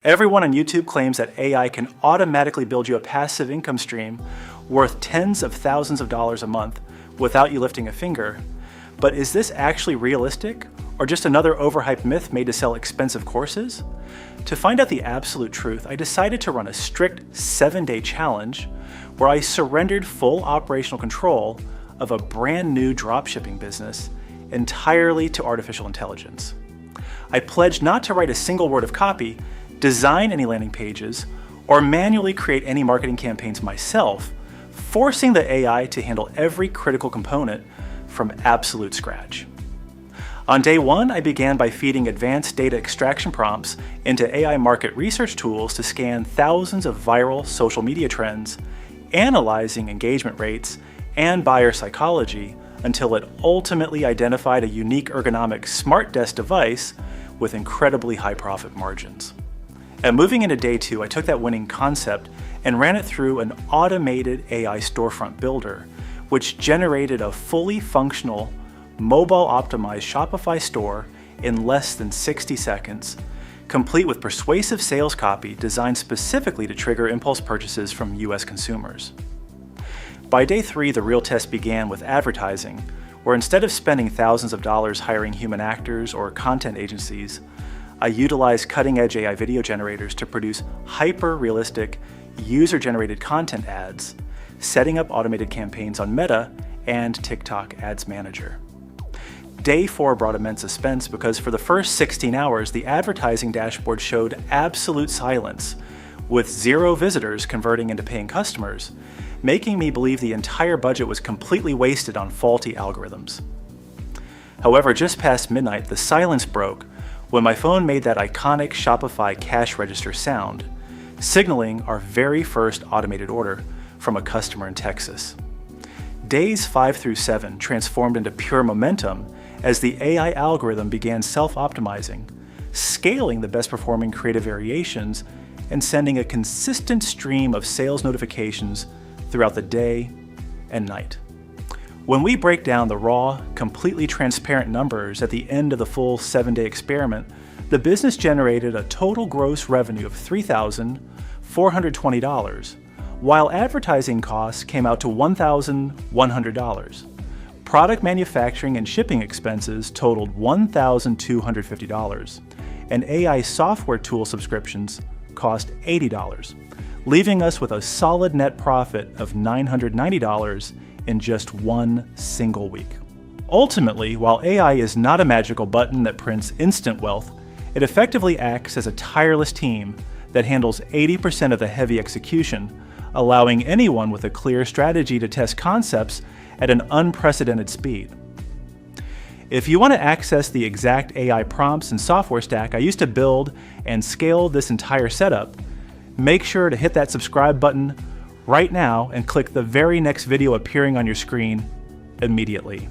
Everyone on YouTube claims that AI can automatically build you a passive income stream worth tens of thousands of dollars a month without you lifting a finger. But is this actually realistic, or just another overhyped myth made to sell expensive courses? To find out the absolute truth, I decided to run a strict 7-day challenge where I surrendered full operational control of a brand new dropshipping business entirely to artificial intelligence. I pledged not to write a single word of copy, design any landing pages, or manually create any marketing campaigns myself, forcing the AI to handle every critical component from absolute scratch. On day one, I began by feeding advanced data extraction prompts into AI market research tools to scan thousands of viral social media trends, analyzing engagement rates and buyer psychology until it ultimately identified a unique ergonomic smart desk device with incredibly high profit margins. And moving into day two, I took that winning concept and ran it through an automated AI storefront builder, which generated a fully functional, mobile-optimized Shopify store in less than 60 seconds, complete with persuasive sales copy designed specifically to trigger impulse purchases from US consumers. By day three, the real test began with advertising, where instead of spending thousands of dollars hiring human actors or content agencies, I utilized cutting-edge AI video generators to produce hyper-realistic, user-generated content ads, setting up automated campaigns on Meta and TikTok Ads Manager. Day four brought immense suspense because for the first 16 hours, the advertising dashboard showed absolute silence, with 0 visitors converting into paying customers, making me believe the entire budget was completely wasted on faulty algorithms. However, just past midnight, the silence broke when my phone made that iconic Shopify cash register sound, signaling our very first automated order from a customer in Texas. Days 5 through 7 transformed into pure momentum as the AI algorithm began self-optimizing, scaling the best performing creative variations and sending a consistent stream of sales notifications throughout the day and night. When we break down the raw, completely transparent numbers at the end of the full 7-day experiment, the business generated a total gross revenue of $3,420, while advertising costs came out to $1,100. Product manufacturing and shipping expenses totaled $1,250, and AI software tool subscriptions cost $80, leaving us with a solid net profit of $990 in just one single week. Ultimately, while AI is not a magical button that prints instant wealth, it effectively acts as a tireless team that handles 80% of the heavy execution, allowing anyone with a clear strategy to test concepts at an unprecedented speed. If you want to access the exact AI prompts and software stack I used to build and scale this entire setup, make sure to hit that subscribe button right now and click the very next video appearing on your screen immediately.